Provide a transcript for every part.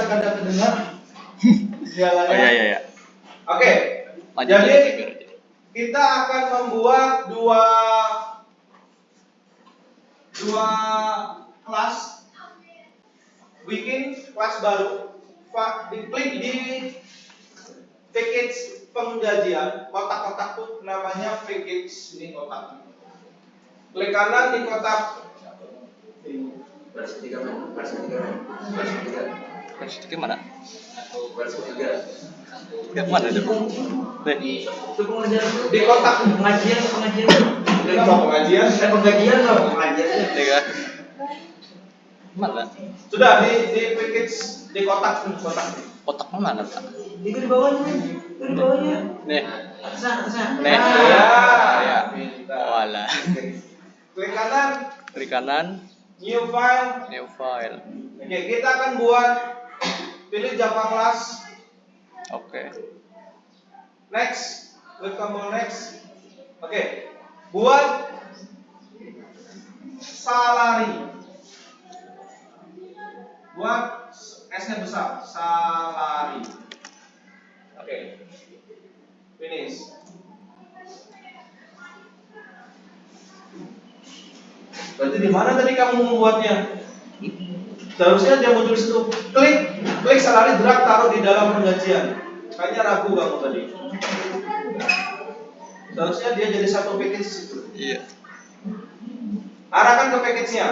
kada kedengar. Oh iya. Oke. Jadi kita akan membuat dua kelas, bikin kelas baru. Diklik di package penggajian, kotak-kotak tuh namanya package, ini kotak. Klik kanan di kotak. Versi 3 mana? Versi 3. Mana itu? Itu pengajian Di kotak pengajian. pengajian. Pengajian loh, pengajian. Tiga. Mana? Sudah di package di kotak. Kotak mana Pak? Itu di bawahnya. Nih. Sana. Nih. Ya. Wala. Klik kanan. Klik kanan. New file. New file. Oke, kita akan buat, pilih Java class. Oke. Next. Klik tombol next. Oke. Buat salary. Buat S-nya besar, salary. Oke. Finish. Berarti di mana tadi kamu membuatnya? Seharusnya dia muncul di situ. Klik salary, drag, taruh di dalam penggajian. Kayaknya ragu kamu tadi. Seharusnya dia jadi satu package di situ. Iya. Arahkan ke package-nya.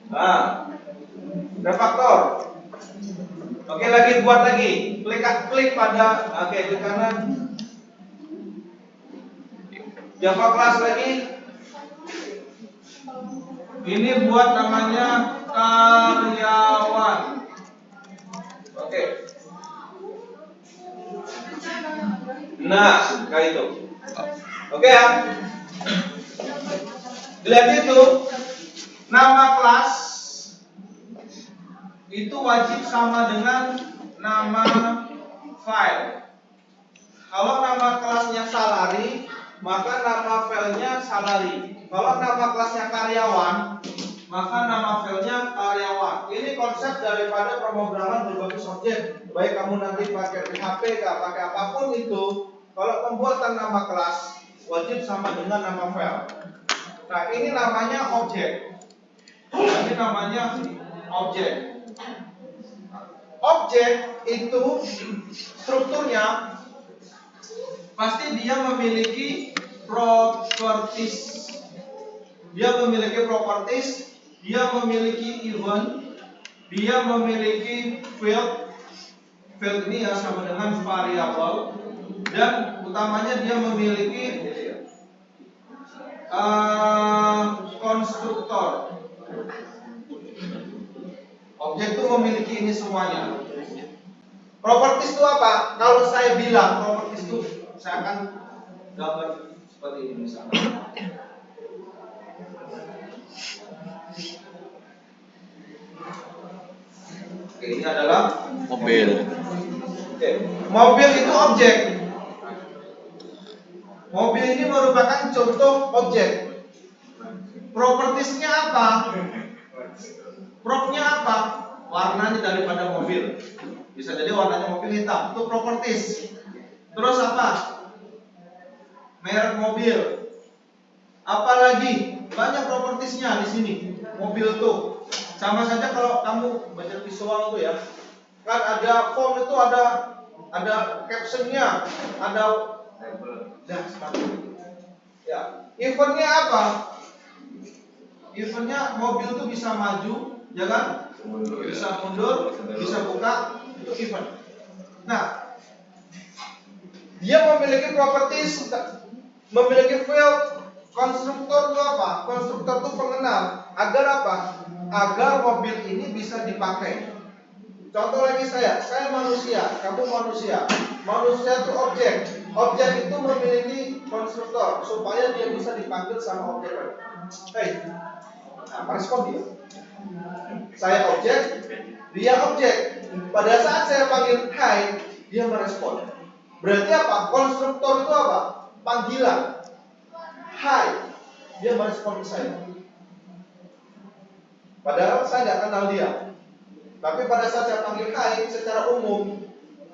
Nah, refaktor. Oke, buat lagi. Klik pada, klik kanan. Java class lagi. Ini buat namanya karyawan. Oke. Nah, kayak itu. Oke ya. Dilihat itu, nama kelas itu wajib sama dengan nama file. Kalau nama kelasnya salary, maka nama filenya salary. Kalau nama kelasnya karyawan, maka nama filenya karyawan. Ini konsep daripada pemrograman berbasis objek. Baik kamu nanti pakai PHP, pakai apapun itu, kalau pembuatan nama kelas wajib sama dengan nama file. Nah, ini namanya objek. Ini namanya objek. Objek itu strukturnya pasti dia memiliki properties. Dia memiliki event, dia memiliki field. Field ini ya sama dengan variabel, dan utamanya dia memiliki konstruktor. Objek itu memiliki ini semuanya. Properties itu apa? Kalau saya bilang properties itu, saya akan gambar seperti ini misalnya. Oke, ini adalah Mobil. Oke, mobil itu objek. Mobil ini merupakan contoh objek. Propertiesnya apa? Prop-nya apa? Warnanya daripada mobil. Bisa jadi warnanya mobil hitam. Itu properties. Terus apa? Merek mobil. Apalagi banyak propertiesnya di sini. Mobil tuh. Sama saja kalau kamu baca visual tuh ya. Kan ada font itu ada captionnya, ada seperti itu. Ya, eventnya apa? Eventnya mobil tuh bisa maju, ya kan? Bisa mundur, bisa buka, itu event. Nah, dia memiliki properties, memiliki field. Konstruktor itu apa? Konstruktor itu pengenal. Agar apa? Agar mobil ini bisa dipakai. Contoh lagi saya manusia, kamu manusia. Manusia itu objek. Objek itu memiliki konstruktor supaya dia bisa dipanggil sama objek. Hey, nah, respon dia. Saya objek, dia objek. Pada saat saya panggil hai, dia merespon. Berarti apa? Konstruktor itu apa? Panggilan. Hai, dia merespon ke saya. Padahal saya nggak kenal dia. Tapi pada saat saya panggil Kai secara umum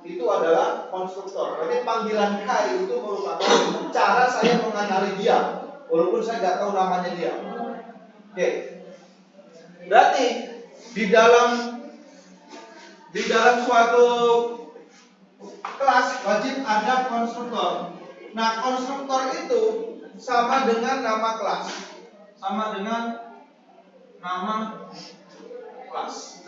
itu adalah konstruktor. Berarti panggilan Kai itu merupakan cara saya mengenali dia, walaupun saya nggak tahu namanya dia. Oke. Berarti di dalam suatu kelas wajib ada konstruktor. Nah, konstruktor itu sama dengan nama kelas. Sama dengan nama kelas.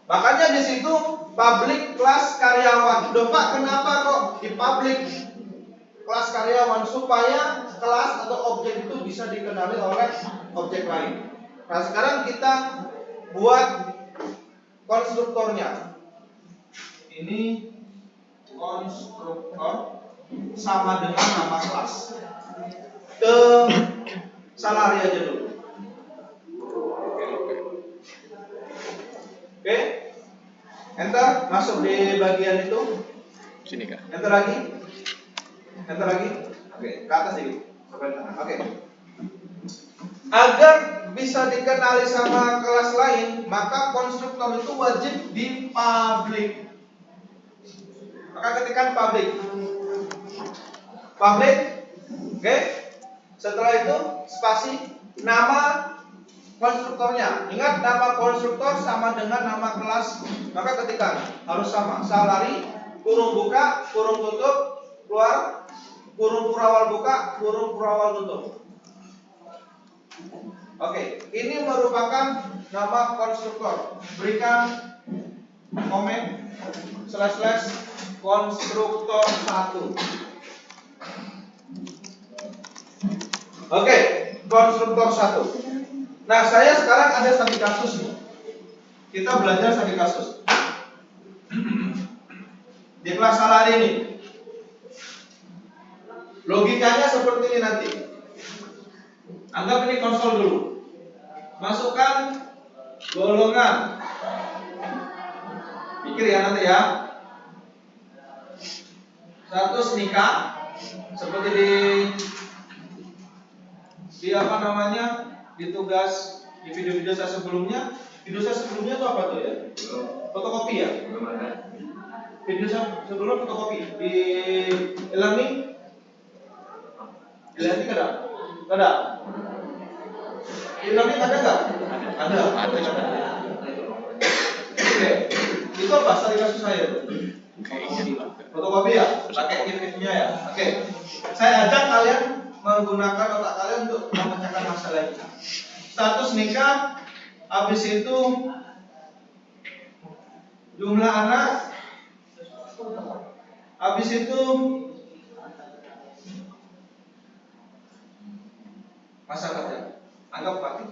Makanya di situ public kelas karyawan. Loh Pak, kenapa kok di public kelas karyawan? Supaya kelas atau objek itu bisa dikenali oleh objek lain. Nah, sekarang kita buat konstruktornya. Ini konstruktor sama dengan nama kelas. Ke salary aja dulu. Oke. Enter, masuk di bagian itu. Sini kak. Enter lagi. Enter lagi. Oke, ke atas sedikit. Oke. Agar bisa dikenali sama kelas lain, maka konstruktor itu wajib di public. Maka ketikkan public. Public. Oke. Setelah itu spasi nama konstruktornya. Ingat, nama konstruktor sama dengan nama kelas. Maka ketikkan harus sama. Salary, kurung buka, kurung tutup, keluar, kurung purawal buka, kurung purawal tutup. Oke, ini merupakan nama konstruktor. Berikan komen / konstruktor 1. Oke, konstruktor 1. Nah, saya sekarang ada satu kasus nih. Kita belajar satu kasus. Di kelas salary ini. Logikanya seperti ini nanti. Anggap ini konsol dulu. Masukkan golongan. Pikir ya nanti ya. Status nikah seperti di apa namanya? Di tugas di video-video saya sebelumnya. Video saya sebelumnya itu apa tuh ya? Fotokopi ya? Video saya sebelumnya fotokopi. Di e-learning ada? Ada? E-learning ada nggak? Ada. Oke. Itu apa? Tadi kasus saya tuh. Fotokopi ya? Pakai kit-kitnya ya? Oke. Saya ajak kalian menggunakan otak kalian untuk memecahkan masalah ini. Status nikah, habis itu jumlah anak, habis itu masa kerja. Anggap pakai.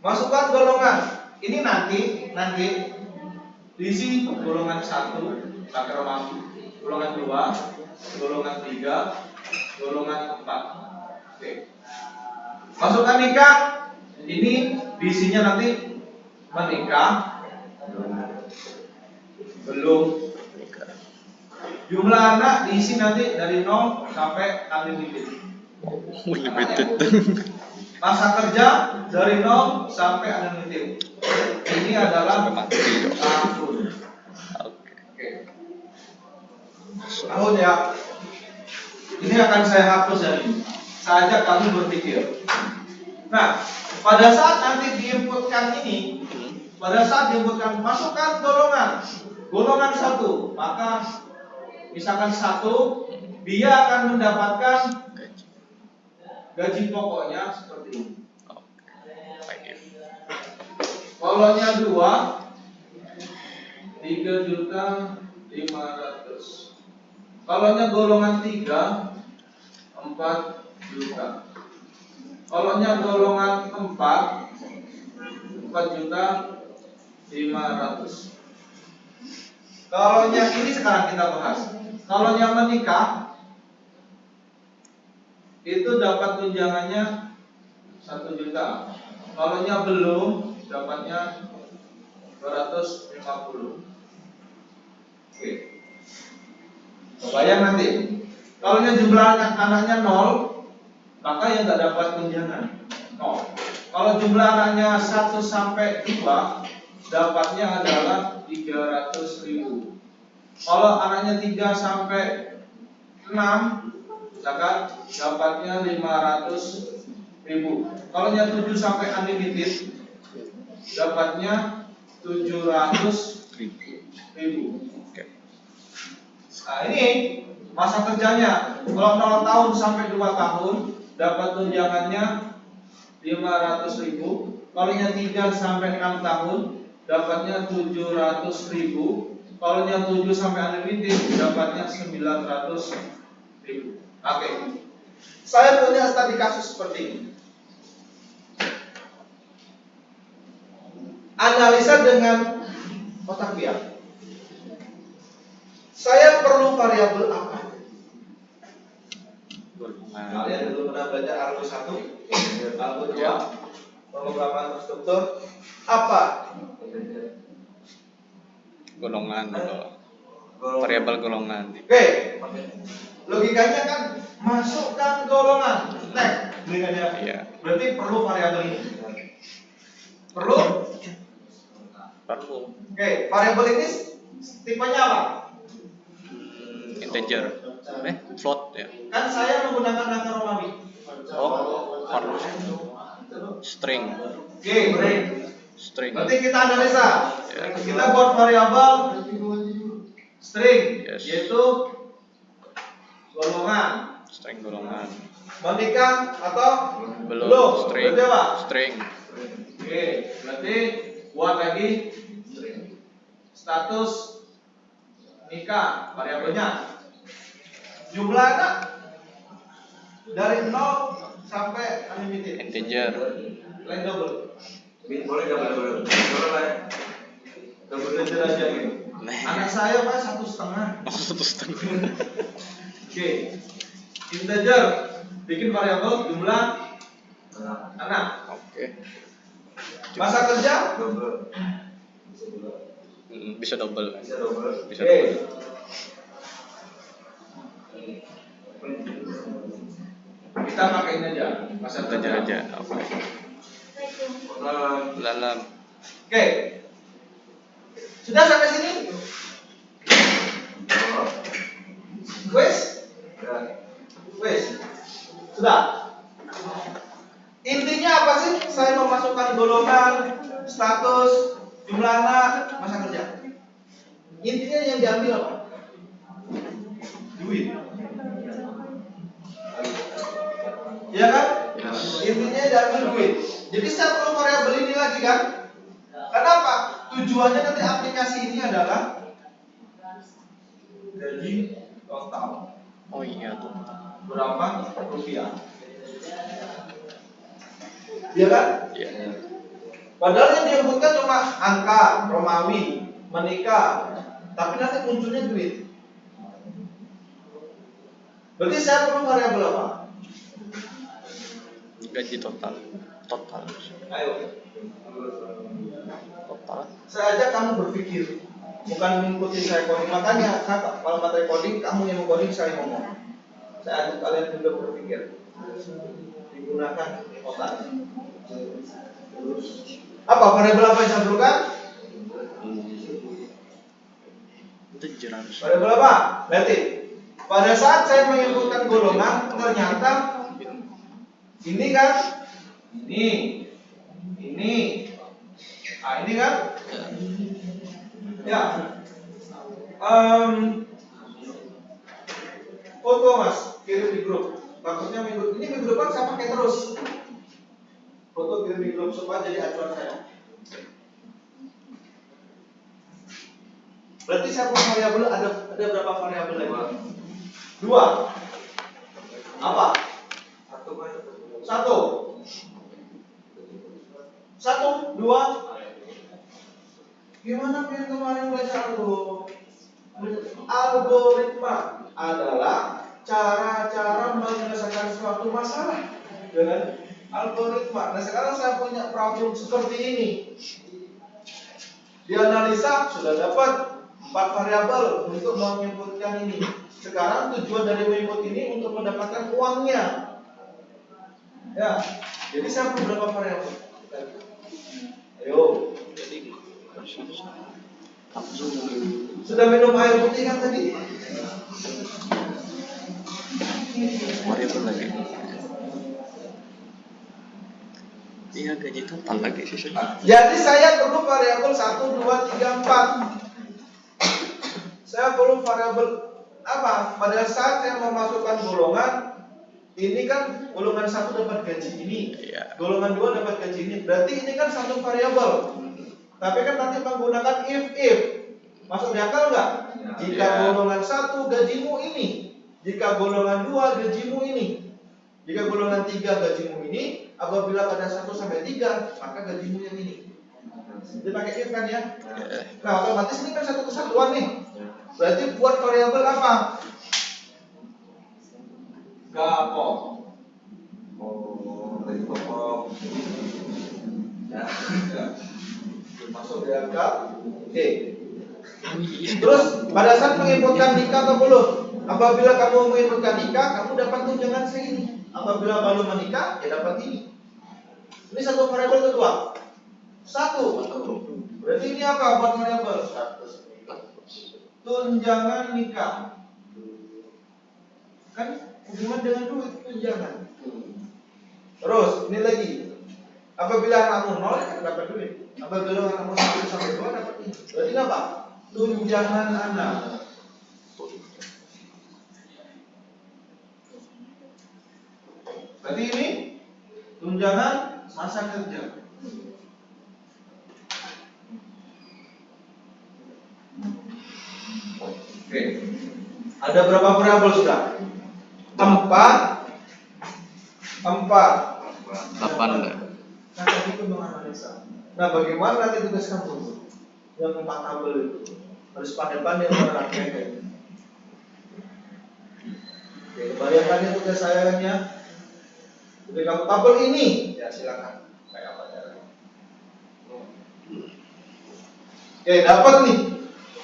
Masukkan golongan. Ini nanti diisi golongan 1, pakai romawi, golongan 2, golongan 3, golongan 4. Oke. Masukkan nikah. Ini diisinya nanti menikah, belum. Jumlah anak diisi nanti dari 0 sampai unlimited. Limited. Masa kerja dari 0 sampai unlimited. Ini adalah tahun. Oke. Tahun ya. Ini akan saya hapus ya. Saya ajak kamu berpikir. Nah, pada saat nanti diinputkan ini, masukkan golongan 1, maka misalkan 1, dia akan mendapatkan gaji pokoknya seperti ini. Kolonnya 2, 3.500.000. Kolonnya golongan 3, 4 juta. Kolonnya golongan 4, 4.500.000. Kolonnya ini sekarang kita bahas. Kolonnya menikah itu dapat tunjangannya 1 juta. Kolonnya belum, dapatnya 250. Oke. Bayang nanti. Kalau jumlah anaknya 0, maka yang tidak dapat tunjangan 0. Kalau jumlah anaknya 1 sampai 2, dapatnya adalah 300.000. Kalau anaknya 3 sampai 6, misalkan dapatnya 500.000. Kalau yang 7 sampai unlimited, dapatnya 700.000. Oke. Nah ini masa kerjanya. Kalau 0 tahun sampai 2 tahun, dapat tunjangannya 500.000. Kalau yang 3 sampai 6 tahun, dapatnya 700.000. Kalau yang 7 sampai unlimited, dapatnya 900.000. Oke. Saya punya studi kasus seperti ini. Analisa dengan otak biak. Saya perlu variabel apa? Golongan. Kalian dulu pernah belajar Argo 1, Argo 2, pemrograman terstruktur. Apa? Golongan atau variabel golongan. Oke. Logikanya kan masukkan golongan. Next, logikanya. Iya. Berarti perlu variabel ini. Perlu? Perlu. Oke, variabel ini tipenya apa? Integer. Float ya. Kan saya menggunakan angka Romawi. Oh, harus. String. Oke, String. berarti kita analisa. Ya. Kita buat variabel string, Yes. yaitu golongan. String golongan. Menikah atau Belum. String. Berarti apa? String. Oke, berarti buat lagi status nikah variabelnya. Jumlah anak dari 0 sampai unlimited. Integer. Lain double. Boleh double. Double integer aja gitu. Anak saya Pak 1,5. Oh, 1,5. Oke. Integer bikin variabel jumlah anak. Oke. Masa kerja Double. Bisa double. Bisa double. Bisa Oke. double. Kita pakai ini aja. Masa Integer kerja aja. Oke. Dalam. Oke. Sudah sampai sini? Wes? Wes. Sudah. Intinya apa sih? Saya memasukkan golongan, status, jumlah anak, masa kerja. Intinya yang diambil apa? Duit. Ya kan? Intinya diambil duit. Jadi saya perlu variabel ini lagi kan? Kenapa? Tujuannya nanti aplikasi ini adalah gaji total. Oh iya tuh. Berapa rupiah? Iya kan? Iya. Padahal yang diinputkan cuma angka, Romawi, menikah, tapi nanti munculnya duit. Berarti saya perlu variabel apa? Gaji total. Total. Ayo. Total. Saya ajak kamu berpikir, bukan mengikuti saya coding. Makanya kalau materi coding, kamu yang coding, saya ngomong. Saya ajak kalian juga berpikir. Digunakan otak. Apa variabel apa yang saya perlukan? Integer harus. Variabel apa? Berarti pada saat saya menginputkan golongan, ternyata ini kan, ini, nah ini kan, ya, foto mas, kirim di grup. Takutnya minggu depan saya pakai terus. Foto kirim di grup supaya jadi acuan saya. Berarti saya punya variabel ada berapa variabel lagi? 2. Apa? 1, 2. Gimana yang kemarin belajar algoritma adalah cara-cara menyelesaikan suatu masalah dengan algoritma. Nah sekarang saya punya problem seperti ini. Dianalisa sudah dapat 4 variabel untuk menginputkan ini. Sekarang tujuan dari menginput ini untuk mendapatkan uangnya. Ya, jadi saya perlu berapa variabel? Ayo. Sudah minum air putih kan tadi? Variabel lagi. Iya, gaji total lagi sih. Jadi saya perlu variabel 1, 2, 3, 4. Saya perlu variabel apa? Pada saat saya memasukkan golongan, ini kan golongan 1 dapat gaji ini, Iya. golongan 2 dapat gaji ini. Berarti ini kan satu variabel. Tapi kan nanti menggunakan if. Masuk di akal nggak? Jika Iya. golongan 1 gajimu ini, jika golongan 2 gajimu ini, jika golongan 3 gajimu ini, apabila pada 1 sampai 3, maka gajimu yang ini. Jadi pakai if kan ya? Nah, otomatis ini kan satu kesatuan nih. Berarti buat variabel apa? Gapok. Oh, dari pokok. Ya. Masuk di akal. Oke. Terus pada saat menginputkan nikah atau belum? Apabila kamu menginputkan nikah, kamu dapat tunjangan segini. Apabila belum menikah, ya dapat ini. Ini satu variabel kedua. Satu. Berarti ini apa buat variabel? Tunjangan nikah. Kan hubungan dengan duit tunjangan. Terus ini lagi. Apabila anakmu 0 ya dapat duit. Apabila anakmu 1 sampai 2 dapat ini. Berarti ini apa? Tunjangan anak. Berarti ini tunjangan masa kerja. Oke. Ada berapa variabel sudah? 4. 8 enggak? Nah, tadi itu menganalisa. Nah, bagaimana nanti tugas kamu? Yang 4 tabel itu harus pandai-pandai menerapkannya. Oke, bayangkan tugas saya ya. Jadi kamu tabel ini, ya silakan. Kayak apa caranya? Oke, dapat nih.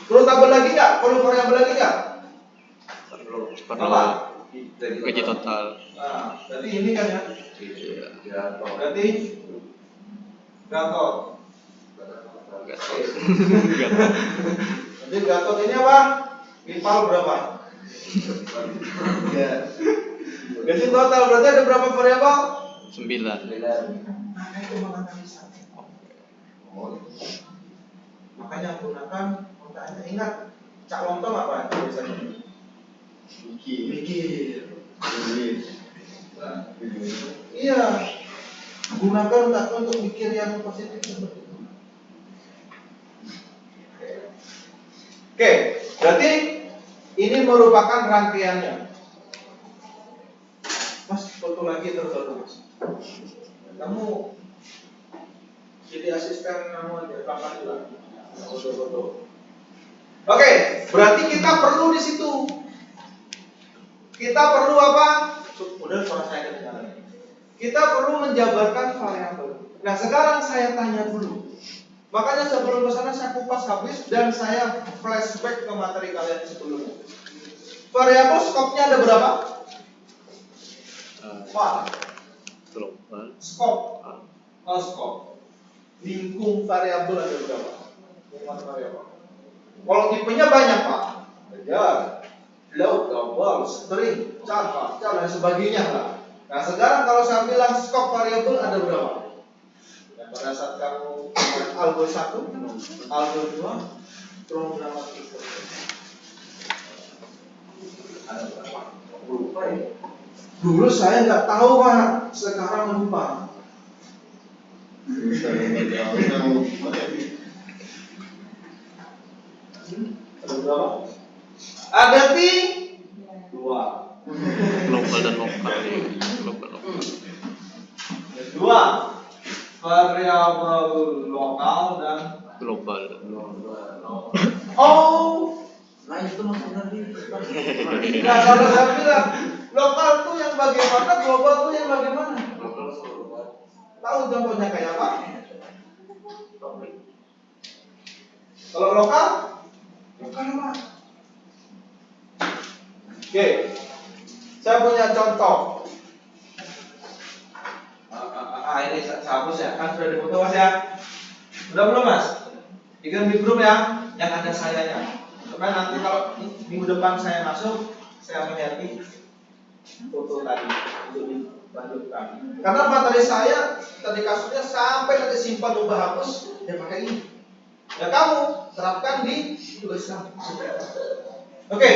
Perlu tabel lagi nggak? Perlu variabel lagi nggak? Perlu Apa? gaji total. Nah, berarti ini kan ya. Iya. Berarti Gatot. Enggak tahu. Enggak tahu. Jadi Gatot ini apa? Ipal berapa? Ya. Gaji total berarti ada berapa variabel? 9. Nah, itu menganalisa. Makanya gunakan otaknya. Ingat, Cak Lontong apa biasanya? Mikir. Nah, iya. Gunakan otaknya untuk mikir yang positif seperti itu. Oke, berarti ini merupakan rangkaiannya. Mas, foto lagi terus. Kamu jadi asisten kamu aja, kapan juga? Foto. Oke, berarti kita perlu di situ. Kita perlu apa? Udah suara saya kedengaran. Kita perlu menjabarkan variabel. Nah, sekarang saya tanya dulu. Makanya sebelum ke sana saya kupas habis dan saya flashback ke materi kalian sebelumnya. Variabel skopnya ada berapa? Wah, Global. skop. Skop. Lingkung variabel ada berapa? Lingkungan variabel. Kalau tipenya banyak Pak. Kejar, float, global, string, char, dan sebagainya lah. Nah sekarang kalau saya bilang skop variabel ada berapa? Dan pada saat kamu algo 1, algo 2, program itu ada berapa? Lupa ya. Dulu saya nggak tahu Pak, sekarang lupa. Ada berapa? Ada 2. Global dan lokal ya. Global lokal. 2. Variabel lokal dan Global. oh, nah itu maksudnya nah kalau saya bilang lokal itu yang bagaimana, global itu yang bagaimana? Tahu contohnya kayak apa? Kalau lokal apa? Oke, saya punya contoh. Ini saya hapus ya, kan sudah difoto Mas ya? Sudah belum Mas? Bikin di grup yang ada sayanya. Supaya nanti kalau minggu depan saya masuk, saya melihat foto tadi untuk dilanjutkan. Karena materi saya tadi kasusnya sampai nanti simpan ubah hapus, ya pakai ini. Ya kamu terapkan di tulisan. Oke.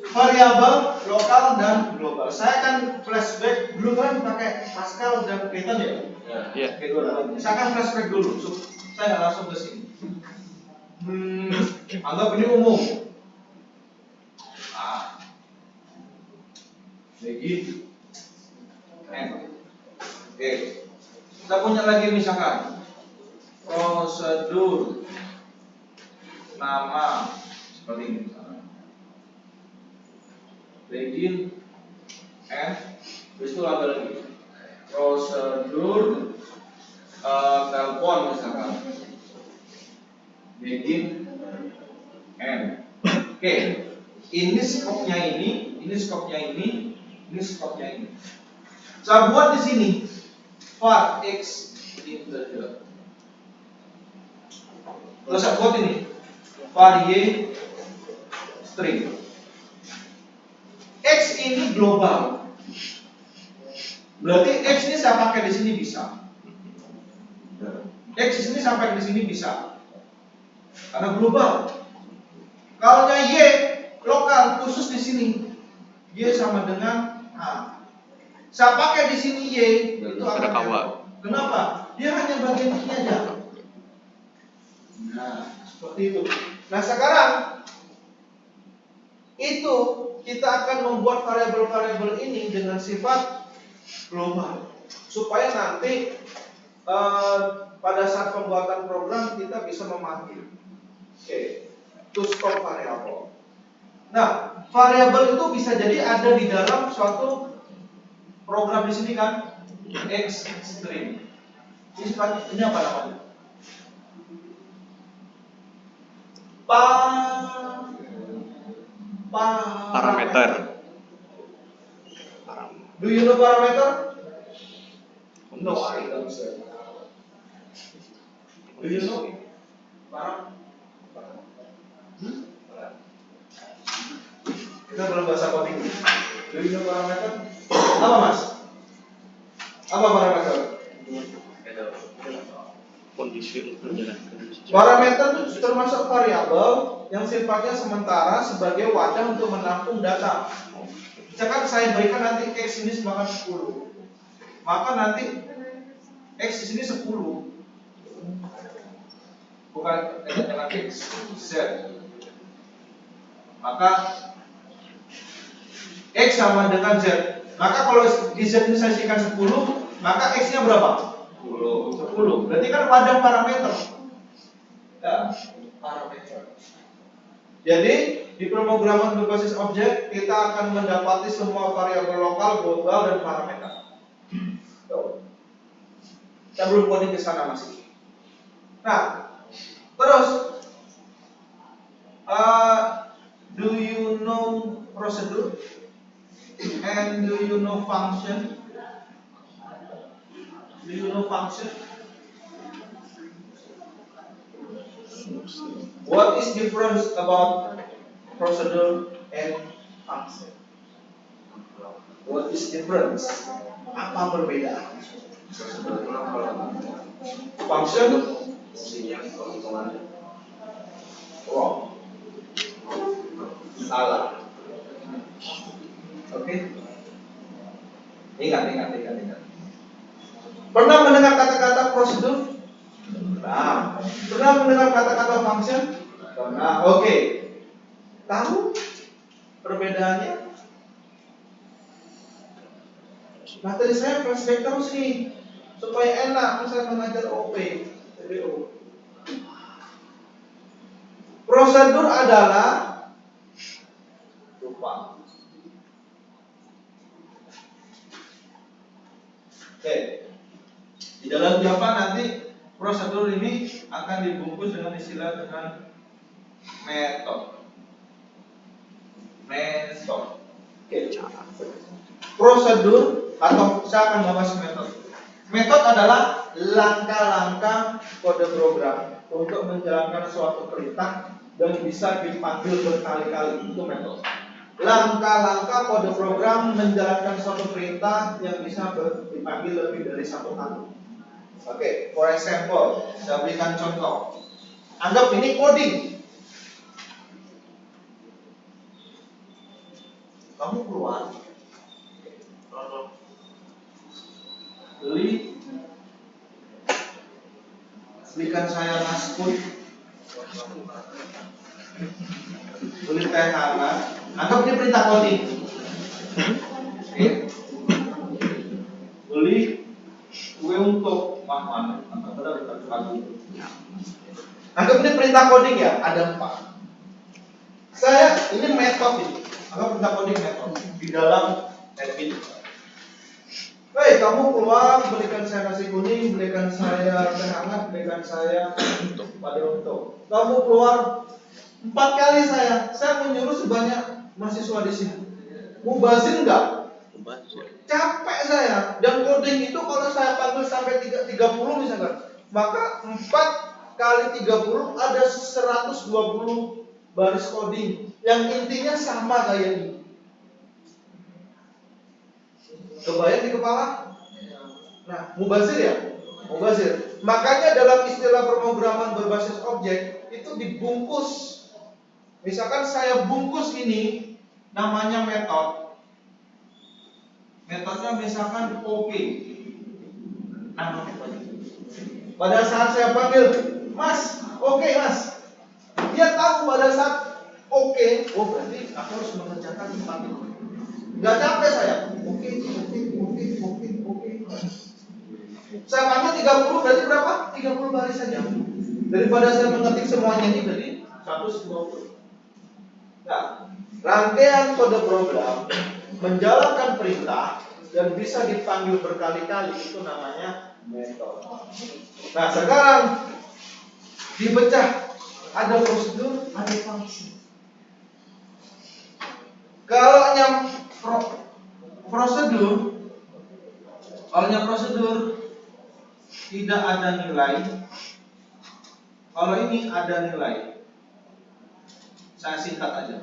Variabel lokal dan global. Saya akan flashback dulu kan pakai Pascal dan Python ya. Ya. Saya akan flashback dulu. Saya nggak langsung ke sini. Anggap ini umum. Begini. Oke. Kita punya lagi misalkan prosedur nama seperti ini misalkan. Begin itu ada lagi prosedur telepon misalkan. Begin oke. Ini skopnya ini skopnya ini skopnya ini. Saya buat di sini var x integer. Terus saya buat ini var y string. X ini global. Berarti X ini saya pakai di sini bisa. X di sini sampai di sini bisa. Karena global. Kalau Y lokal khusus di sini. Y sama dengan A. Saya pakai di sini Y itu ada kawa. Kenapa? Dia hanya bagian ini aja. Nah, seperti itu. Nah, sekarang itu kita akan membuat variabel-variabel ini dengan sifat global supaya nanti pada saat pembuatan program kita bisa memahami. Oke, to stop variabel. Nah, variabel itu bisa jadi ada di dalam suatu program di sini kan, X string. Ini apa namanya? Parameter. Do you know parameter? No, I don't say. Do you know? Kita belum bahasa coding. Do you know parameter? Apa mas? Apa parameter? Kondisi Parameter itu termasuk variabel yang sifatnya sementara sebagai wadah untuk menampung data. Misalkan saya berikan nanti X ini sebanyak 10, maka nanti X di sini 10, bukan dengan X, Z. Maka X sama dengan Z. Maka kalau di Z ini saya isikan 10, maka X-nya berapa? 10. Berarti kan wadah parameter. Ya, parameter. Jadi di pemrograman berbasis objek kita akan mendapati semua variabel lokal, global, dan parameter. Kita belum coding ke sana masih. Nah, terus do you know procedure and do you know function? Do you know function? What is difference about procedure and function? What is difference? Apa perbedaan? Function wrong. Salah. Oke. Ingat. Pernah mendengar kata-kata prosedur? Nah, pernah mendengar kata-kata function? Pernah. Oke. Tahu perbedaannya? Materi saya flashback terus nih supaya enak saya mengajar OP, TBO. Prosedur adalah lupa. Oke. Di dalam Java nanti prosedur ini akan dibungkus dengan istilah dengan metode. Oke. Prosedur atau saya akan bahas metode. Metode adalah langkah-langkah kode program. untuk menjalankan suatu perintah dan bisa dipanggil berkali-kali. Itu metode. Langkah-langkah kode program menjalankan suatu perintah yang bisa dipanggil lebih dari satu kali. Oke, for example, saya berikan contoh. Anggap ini coding. Kamu keluar, belikan saya naskut, beli teh hangat. Anggap ini perintah coding. Oke. Beli kue untuk mana? Anggap ini perintah coding ya, ada 4. Ini metode ini. Anggap perintah coding metode di dalam admin. Hei, kamu keluar, belikan saya nasi kuning, belikan saya teh hangat, belikan saya pada untuk. Kamu keluar 4 kali saya menyuruh sebanyak mahasiswa di sini. Mubazir enggak? Capek saya. Dan coding itu kalau saya panggil sampai 30 misalkan, maka 4 kali 30 ada 120 baris coding yang intinya sama kayak ini. Kebayang di kepala? Nah, mubazir ya? Mubazir. Makanya dalam istilah pemrograman berbasis objek itu dibungkus. Misalkan saya bungkus ini namanya metode. Metodenya misalkan OP. Nama metode. Pada saat saya panggil, Mas, oke Mas. Dia tahu pada saat oke, oh berarti aku harus mengerjakan 4 itu. Gak capek saya. Oke. Saya panggil 30 berarti berapa? 30 baris saja. Daripada saya mengetik semuanya ini berarti 120. Nah, rangkaian kode program menjalankan perintah dan bisa dipanggil berkali-kali itu namanya metode. Nah, sekarang dipecah, ada prosedur, ada function. Kalau yang prosedur tidak ada nilai. Kalau ini ada nilai. Saya singkat aja.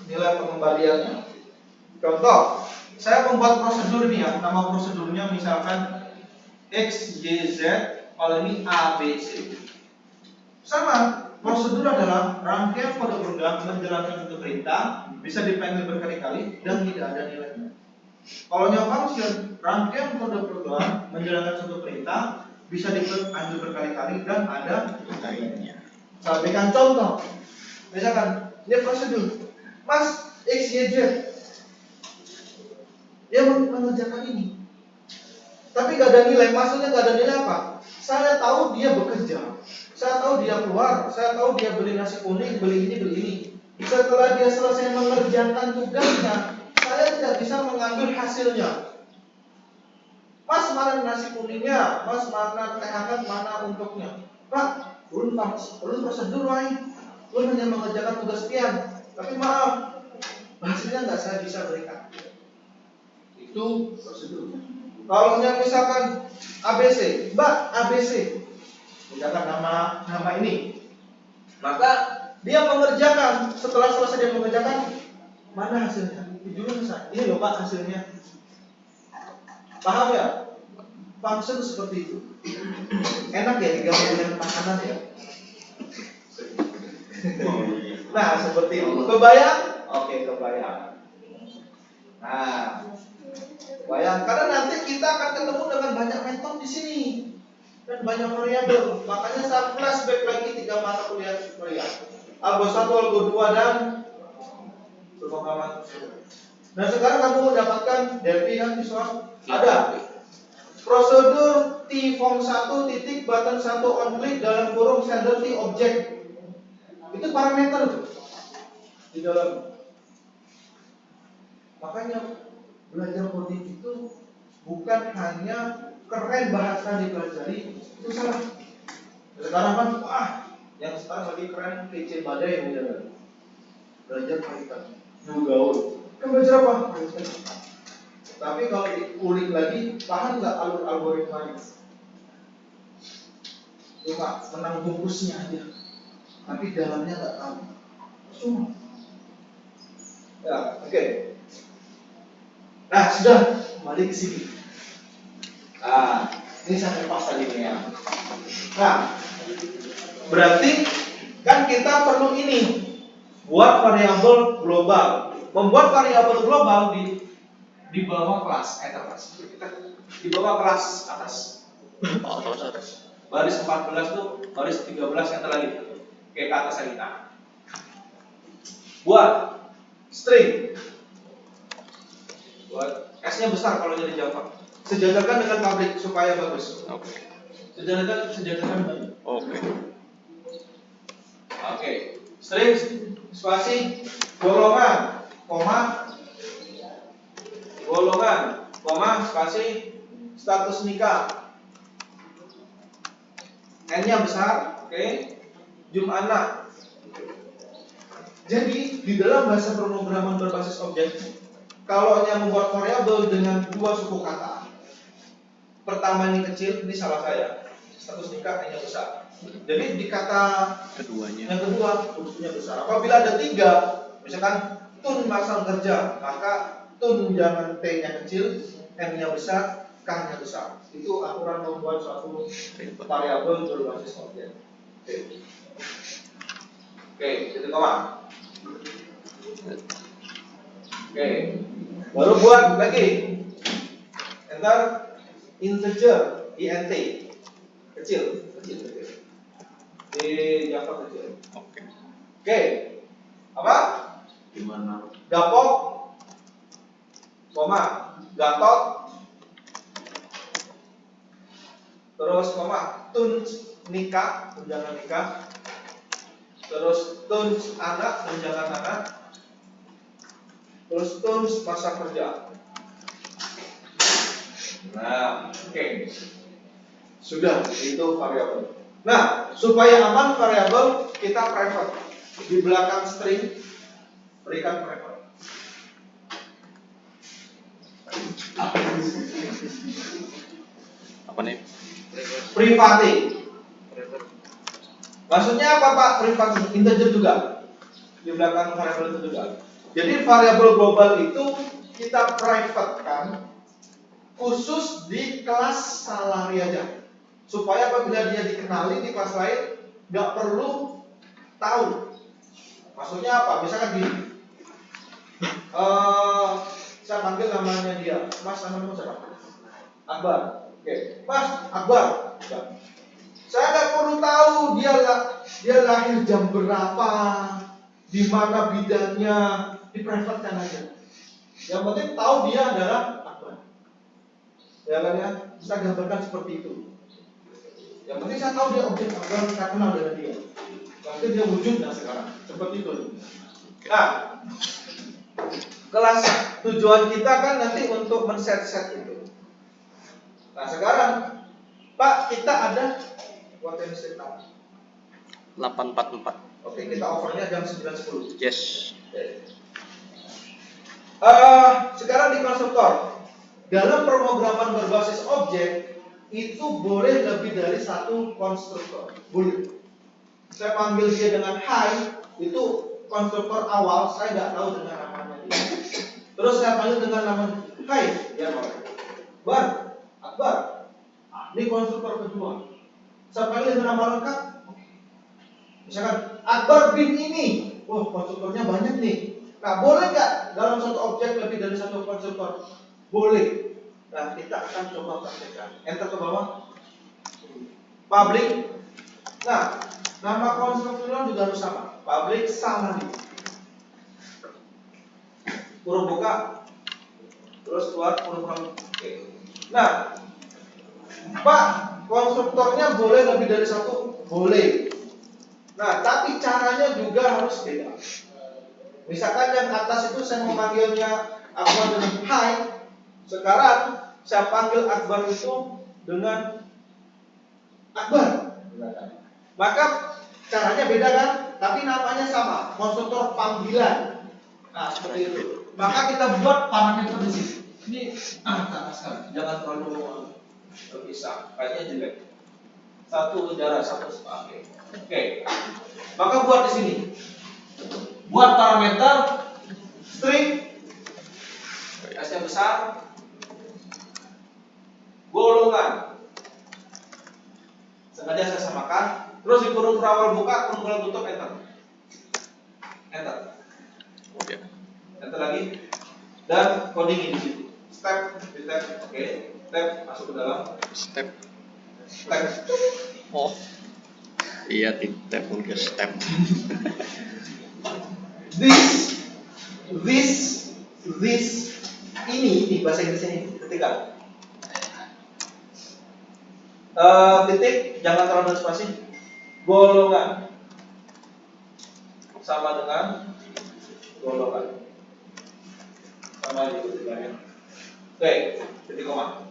Nilai pengembaliannya. Contoh, saya membuat prosedur ini ya. Nama prosedurnya misalkan X, Y, Z. Kalau ini A, B, C. Sama. Prosedur adalah rangkaian kode program menjalankan suatu perintah, bisa dipanggil berkali-kali dan tidak ada nilainya. Kalau yang function, rangkaian kode program menjalankan suatu perintah, bisa dipanggil berkali-kali dan ada nilainya. Saya berikan contoh. Misalkan, ini prosedur. Mas, X, Y, Z. Dia mengerjakan ini. Tapi gak ada nilai. Maksudnya gak ada nilai apa? Saya tahu dia bekerja. Saya tahu dia keluar. Saya tahu dia beli nasi kuning, beli ini, beli ini. Setelah dia selesai mengerjakan tugasnya, saya tidak bisa mengambil hasilnya. Mas, mana nasi kuningnya? Mas, mana teh hangat, mana untuknya? Pak, belum prosedur lain. Lu hanya mengerjakan tugas sekian. Tapi maaf, hasilnya nggak saya bisa berikan. Itu prosedur. Kalau yang misalkan ABC, Mbak ABC, misalkan nama ini, maka dia mengerjakan. Setelah selesai dia mengerjakan, mana hasilnya? Jujur saya, ini loh Pak hasilnya. Paham ya? Function seperti itu. Enak ya digabung dengan makanan ya. Nah seperti itu. Kebayang? Oke, kebayang. Nah, kebayang. Karena nanti kita akan ketemu dengan banyak metode di sini dan banyak variabel. Makanya saya flashback lagi 3 mata kuliah. Algo 1, Algo 2 dan pemrograman. Nah sekarang kamu mendapatkan Delphi kan visual? Ada prosedur T form 1 titik button 1 on click dalam kurung sender T object. Itu parameter di dalam. Makanya belajar coding itu bukan hanya keren bahasa dipelajari, itu salah. Sekarang kan wah, yang sekarang lagi keren PC badai yang belajar Python, new gaul. Kan belajar apa? Python. Tapi kalau diulik lagi, paham nggak alur algoritmanya? cuma menang bungkusnya aja, tapi dalamnya nggak tahu. Cuma. Ya, oke. Nah, sudah kembali ke sini. Nah, ini saya lepas tadi nih ya. Nah, berarti kan kita perlu ini buat variabel global. Membuat variabel global di bawah kelas atas. Di bawah kelas atas. Baris 14 tuh, baris 13 yang lagi. Oke, ke atas lagi. Nah, buat string. Buat S-nya besar kalau jadi Java. Sejajarkan dengan public supaya bagus. Oke. Sejajarkan bagus. Oke. Oke. String spasi golongan, koma, spasi status nikah. N-nya besar, oke. Jum anak. Jadi di dalam bahasa pemrograman berbasis objek, kalau hanya membuat variabel dengan dua suku kata, pertama ini kecil, ini salah saya. Status nikah N-nya besar. Jadi di kata yang kedua hurufnya besar. Apabila ada tiga, misalkan tun masang kerja, maka tun jangan T-nya kecil, N-nya besar, K-nya besar. Itu aturan membuat suatu variabel berbasis objek. Oke, titik koma. Oke, baru buat lagi. Enter integer, int, kecil. Di Java kecil. Oke. Apa? Gimana? Gapok, koma, gatot, terus koma, tun nikah, tunjangan nikah, terus tun anak, tunjangan anak, terus tun masa kerja. Nah, oke. Sudah, itu variabel. Nah, supaya aman variabel kita private. Di belakang string berikan private. Apa nih? Private. Maksudnya apa Pak? Private integer juga. Di belakang variabel itu juga. Jadi variabel global itu kita private kan khusus di kelas salary aja. Supaya apabila dia dikenali di kelas lain nggak perlu tahu. Maksudnya apa? Misalkan gini, saya panggil namanya dia, Mas namanya siapa? Akbar. Oke, Mas Akbar. Saya nggak perlu tahu dia lahir jam berapa, di mana bidangnya, di private kan aja. Yang penting tahu dia adalah Akbar. Ya kan ya? Saya gambarkan seperti itu. Yang penting saya tahu dia objek Akbar, saya kenal dengan dia. Nanti dia wujudnya sekarang. Seperti itu. Nah, kelas tujuan kita kan nanti untuk men-set itu. Nah sekarang, Pak kita ada potensi 844. Oke, kita overnya jam 9.10. Yes. Sekarang di konstruktor, dalam pemrograman berbasis objek itu boleh lebih dari satu konstruktor. Boleh. Saya panggil dia dengan hi, itu konstruktor awal, saya nggak tahu dengan namanya dia. Terus saya panggil dengan nama hi, dia Akbar, Akbar. Ini konstruktor kedua. Saya panggil dengan nama lengkap. Misalkan Akbar bin ini, wah konstruktornya banyak nih. Nah boleh nggak dalam satu objek lebih dari satu konstruktor? Boleh. Nah kita akan coba praktekkan. Enter ke bawah. Public. Nah nama konstruktornya juga harus sama. Public salary. Huruf buka. Terus keluar huruf buka. Oke. Nah, Pak, konstruktornya boleh lebih dari satu? Boleh. Nah, tapi caranya juga harus beda. Misalkan yang atas itu saya memanggilnya Akbar dengan hi. Sekarang saya panggil Akbar itu dengan Akbar. Maka caranya beda kan? Tapi namanya sama, konstruktor panggilan. Nah, seperti itu. Maka kita buat parameter di sini. Ini jangan terlalu terpisah, kayaknya jelek. satu jarak satu oke. Oke. Maka buat di sini. Buat parameter string S-nya besar, golongan. Sengaja saya samakan. Terus di kurung awal buka, kurung awal tutup, enter. Enter. Ya. Enter lagi. Dan coding di situ. Step, di tab, oke. Tab masuk ke dalam. Step. Tab. Oh. Iya, tip mungkin step. This ini di bahasa Inggris ini ketika titik jangan terlalu spasi, golongan sama dengan golongan sama gitu ketikanya. Oke, titik koma.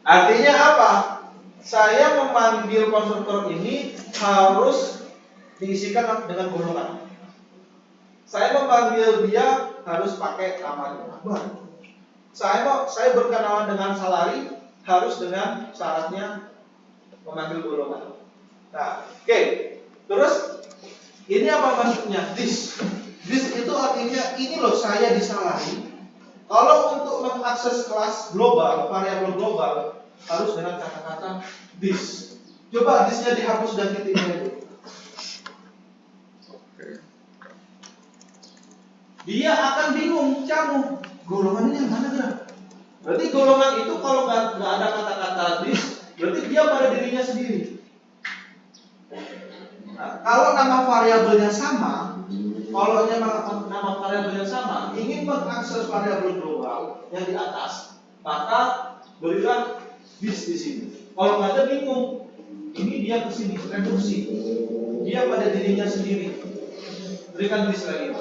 Artinya apa? Saya memanggil konstruktor ini harus diisikan dengan golongan. Saya memanggil dia harus pakai nama baru. Saya berkenalan dengan salary harus dengan syaratnya memanggil golongan. Nah, oke. Terus ini apa maksudnya? This itu artinya ini loh saya di salary. Kalau untuk mengakses kelas global, variabel global harus dengan kata-kata this. Coba this-nya dihapus dan titiknya itu. Dia akan bingung, kamu golongan ini yang mana gerak? Berarti golongan itu kalau nggak ada kata-kata this, berarti dia pada dirinya sendiri. Nah, kalau nama variabelnya sama, kalau nama variabelnya sama, ingin mengakses variabel global yang di atas, maka berikan this di sini. Kalau nggak ada bingung, ini dia ke sini, reduksi. Dia pada dirinya sendiri. Berikan this lagi.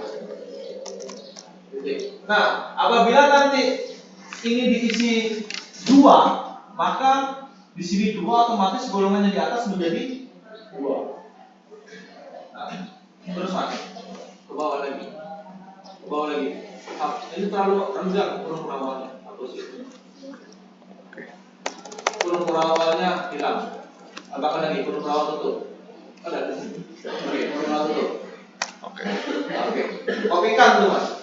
Nah, apabila nanti ini diisi 2, maka di sini 2 otomatis golongannya di atas menjadi 2. Nah, terus mas, ke bawah lagi. Ke bawah lagi. Ini terlalu rendah kurung perawalnya. Hapus itu. Kurung perawalnya hilang. Tambahkan lagi kurung perawal tutup. Ada di sini. Oke, kurung perawal tutup. Oke. Oke. Kopikan tuh mas.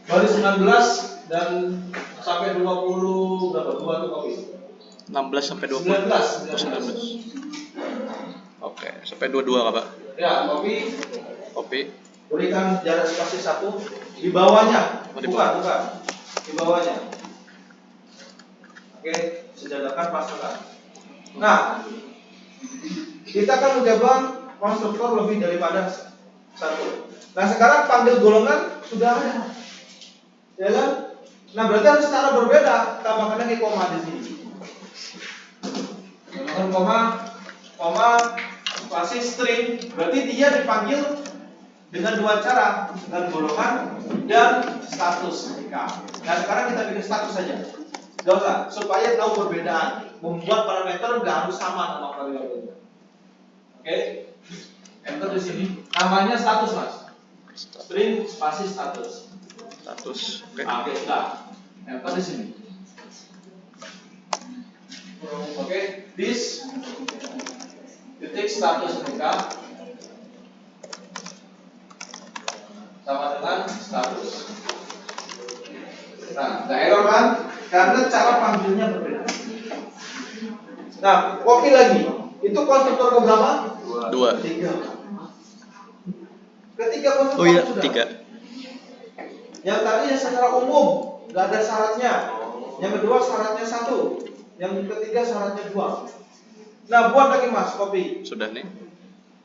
Dari 19 dan sampai 20 berapa? 2 tuh kopi. 16 sampai 20. 19. Oke, sampai 22 Kak, Pak. Ya, kopi. Berikan jarak spasi 1 di bawahnya. Bukan. Di bawahnya. Oke, sejadakan pasukan. Nah, kita akan mencoba konstruktor lebih daripada 1. Nah, sekarang panggil golongan sudah ada. Ya kan? Nah, berarti harus secara berbeda. Tambahkan lagi koma di sini. Tambahkan koma, spasi string. Berarti dia dipanggil dengan 2 cara, dengan golongan dan status ketika. Nah, sekarang kita bikin status saja. Gak usah, supaya tahu perbedaan. Membuat parameter nggak harus sama nama variabelnya. Oke? Enter di sini. Namanya status, Mas. String spasi status. Oke. Oke, sudah. Enter di sini. Oke, this titik status ketika sama dengan status. Nah, nggak error kan? Karena cara panggilnya berbeda. Nah, copy lagi. Itu konstruktor keberapa? 2. 3. Ketiga konstruktor Oh iya, sudah. 3. Yang tadi ya secara umum, nggak ada syaratnya. Yang kedua syaratnya 1. Yang ketiga syaratnya 2. Nah, buat lagi mas, copy. Sudah nih.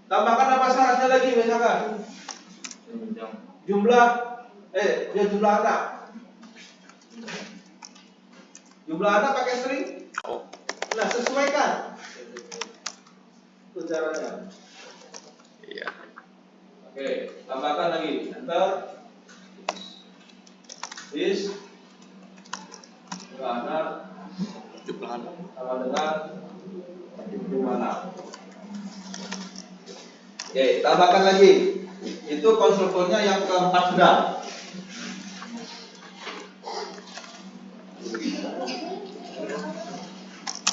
Tambahkan apa syaratnya lagi misalkan? Jumlah anak. Jumlah anak pakai string. Oh. Nah, sesuaikan. Itu caranya. Iya. Oke, tambahkan lagi. Enter. This jumlah anak sama dengan jumlah anak. Oke, tambahkan lagi. Itu konstruktornya yang keempat sudah.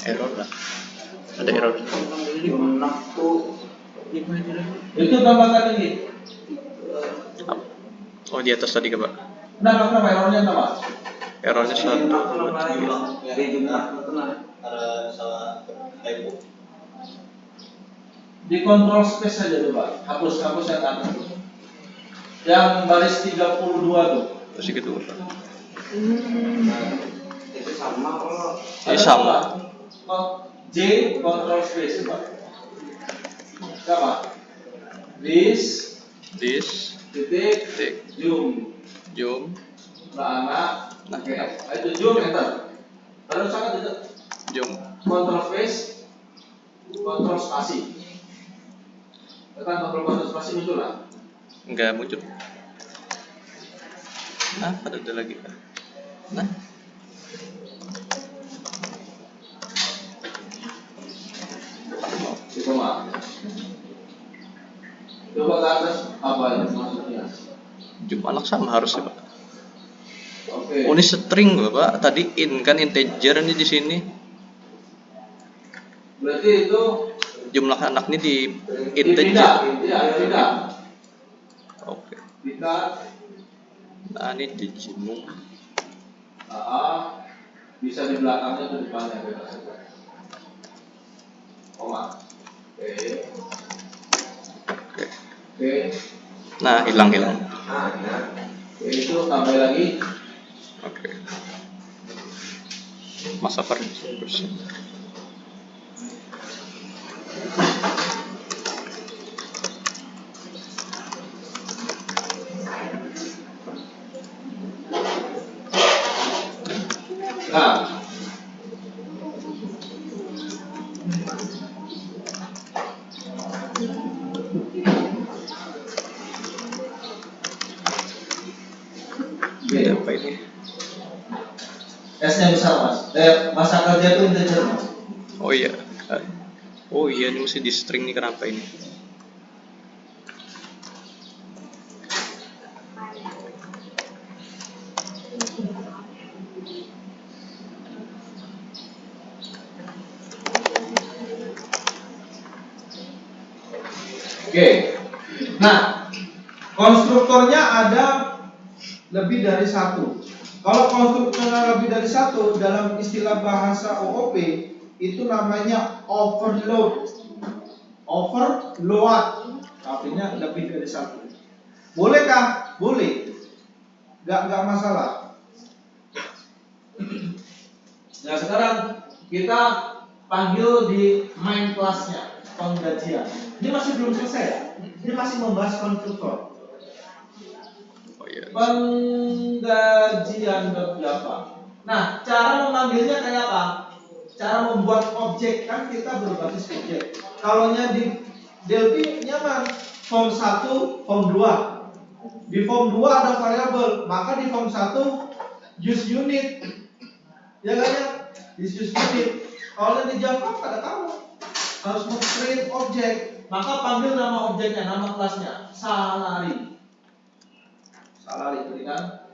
Error lah. Ada error. Itu tambahkan ini. Oh di atas tadi Pak. Kenapa errornya apa? Errornya 1, 2, 3. Nyari jumlah tenang. Di control space saja coba. Hapus yang atas. Yang baris 32 tuh. Terus yang kedua. Itu sama kalau Ini sama. J control space coba. Apa? This titik zoom anak oke itu zoom enter terus sangat itu zoom control space kontrol spasi tekan kontrol spasi muncul lah enggak muncul. Ada lagi. Nah, coba ke atas apa itu maksudnya? zoom anak sama harusnya Pak. Oke. Oh ini string Bapak. Tadi in kan integer ini di sini. Berarti itu Jumlah anak ini di dipindah. integer. Iya, dipindah. Oke. Pindah. Nah ini di zoom. Bisa di belakangnya atau depannya bebas saja. Koma. Oke. Nah hilang. Oke, itu tambah lagi. Oke. Masa persen. Nah, Apa ini? S-nya besar mas. Masa kerja itu integer mas. Oh iya. Oh iya ini mesti di string nih kenapa ini? Oke. Nah, konstruktornya ada lebih dari satu. Kalau konstruktornya lebih dari satu, dalam istilah bahasa OOP itu namanya overload. Overload, artinya lebih dari satu. Bolehkah? Boleh. Nggak masalah. Nah sekarang kita panggil di main kelasnya penggajian. Ini masih belum selesai ya? Ini masih membahas konstruktor. Oh iya. Penggajian berapa? Nah, cara memanggilnya kayak apa? Cara membuat objek kan kita berbasis objek. Kalau di Delphi nyaman form 1, form 2. Di form 2 ada variabel, maka di form 1 use unit. Ya kan ya? Use unit. Kalau di Java ada kamu harus create objek, maka panggil nama objeknya, nama kelasnya salary. Salary itu kan.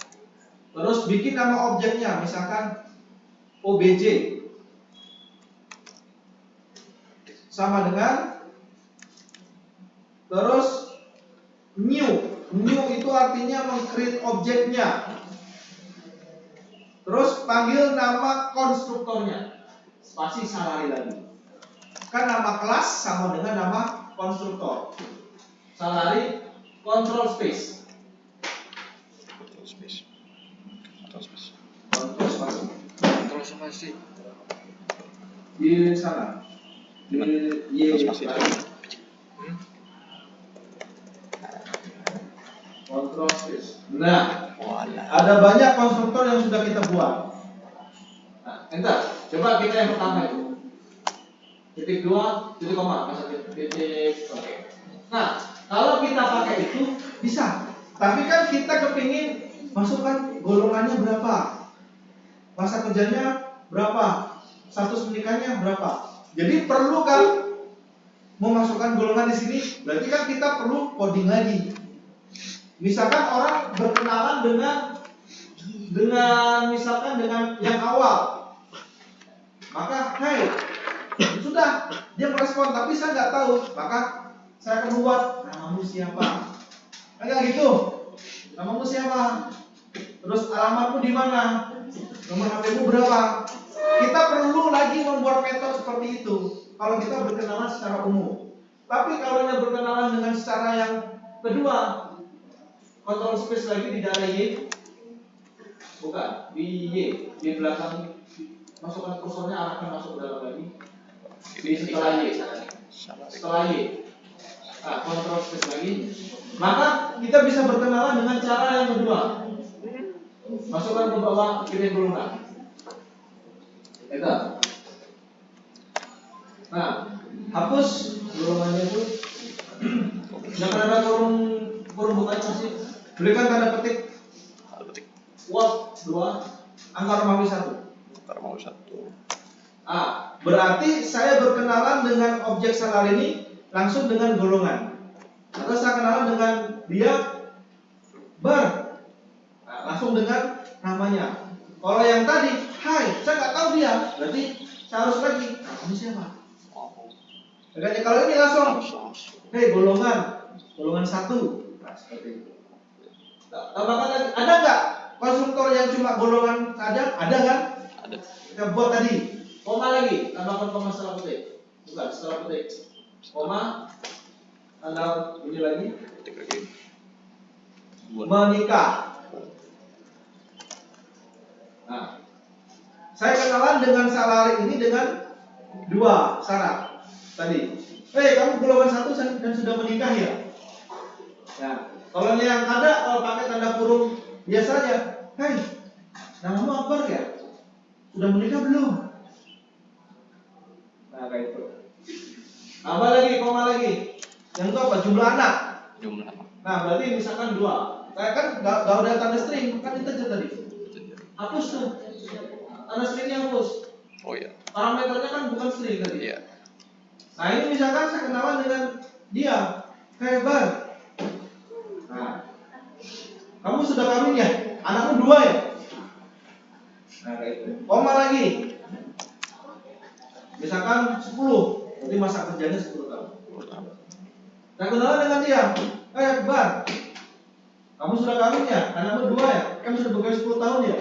Terus bikin nama objeknya, misalkan obj. Sama dengan terus new itu artinya meng-create objeknya. Terus panggil nama konstruktornya, spasi salary lagi. Kan nama kelas sama dengan nama konstruktor. Salary control space. Control spasi. Di sana. Control space. Nah, ada banyak konstruktor yang sudah kita buat. Nah, enter. Coba kita yang pertama itu. Titik 2, titik koma, titik. Oke. Nah, kalau kita pakai itu bisa. Tapi kan kita kepingin masukkan golongannya berapa, masa kerjanya berapa, status menikahnya berapa. Jadi perlu kan memasukkan golongan di sini. Berarti kan kita perlu coding lagi. Misalkan orang berkenalan dengan misalkan dengan yang awal, maka hey, itu Sudah, dia merespon, tapi saya nggak tahu. Maka saya akan membuat namamu siapa? Enggak gitu. Namamu siapa? Terus alamatmu di mana? Nomor HP-mu berapa? Kita perlu lagi membuat metode seperti itu kalau kita berkenalan secara umum. Tapi kalau yang berkenalan dengan secara yang kedua, control space lagi di daerah Y, bukan di Y, di belakang, masukkan kursornya, arahkan masuk ke dalam lagi. Di setelah Y, setelah Y. Nah, control space lagi. Maka kita bisa berkenalan dengan cara yang kedua. Masukkan ke bawah kiri golongan. Itu. Nah, hapus golongannya itu. Jangan ada kurung bukanya masih. Berikan tanda petik. Word 2, angka Romawi 1. Berarti saya berkenalan dengan objek salar ini langsung dengan golongan. Atau saya kenalan dengan dia bar. Langsung dengan namanya. Kalau yang tadi, hai, saya nggak tahu dia, berarti saya harus lagi. Kamu siapa? Makanya kalau ini langsung, hei golongan 1. Nah, seperti itu. Tambahkan lagi, ada nggak konstruktor yang cuma golongan saja? Ada kan? Ada. Kita buat tadi, koma lagi, tambahkan koma setelah petik. Bukan setelah petik, koma, tanda ini lagi, menikah. Nah, saya kenalan dengan salari ini dengan 2 syarat tadi. Kamu golongan 1 dan sudah menikah ya? Nah, kalau yang ada, kalau pakai tanda kurung biasanya, namamu Akbar ya? Sudah menikah belum? Nah, kayak itu. Apa lagi, koma lagi? Yang itu apa? Jumlah anak. Nah, berarti misalkan 2. Saya kan nggak ada tanda string, kan integer tadi. Hapus tuh. Tanda stringnya hapus. Oh iya. Parameternya kan bukan string tadi. Iya. Nah, ini misalkan saya kenalan dengan dia. Bar. Nah, kamu sudah kawin ya? Anakmu 2 ya? Nah, kayak itu. Koma lagi. Misalkan 10. Berarti masa kerjanya 10 tahun. Saya kenalan dengan dia. Bar. Kamu sudah kawin ya? Anakmu 2 ya? Kamu sudah bekerja 10 tahun ya?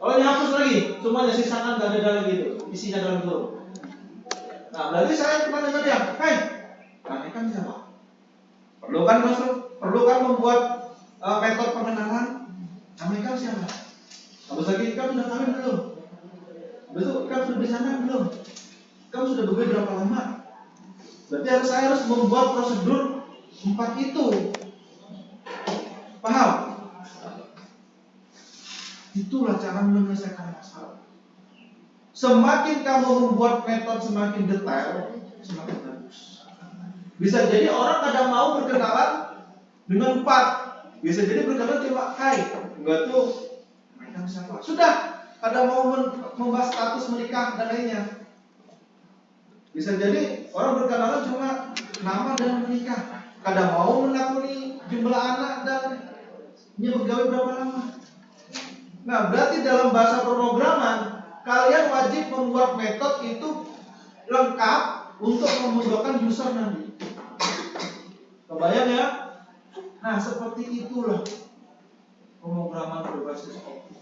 Kalau dihapus lagi, semuanya sisakan gak ada lagi itu, isinya dalam kurung. Nah, berarti saya kenal dengan dia. Kamu kan siapa? Perlu kan membuat metode pengenalan. Kamu kan siapa? Kamu lagi, kamu sudah kawin belum? Besok kamu sudah di sana belum? Kamu sudah bekerja berapa lama? Berarti saya harus membuat prosedur 4 itu. Paham? Itulah cara menyelesaikan masalah. Semakin kamu membuat metode semakin detail, semakin bagus. Bisa jadi orang kadang mau berkenalan dengan 4. Bisa jadi berkenalan cuma enggak tuh mereka siapa. Sudah, kadang mau membahas status menikah dan lainnya. Bisa jadi orang berkenalan cuma nama dan menikah. Kadang mau menakuni jumlah anak dan dia pegawai berapa lama. Nah, berarti dalam bahasa pemrograman kalian wajib membuat metode itu lengkap untuk memudahkan user nanti. Kebayang ya? Nah, seperti itulah pemrograman berbasis objek.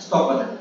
Stop aja.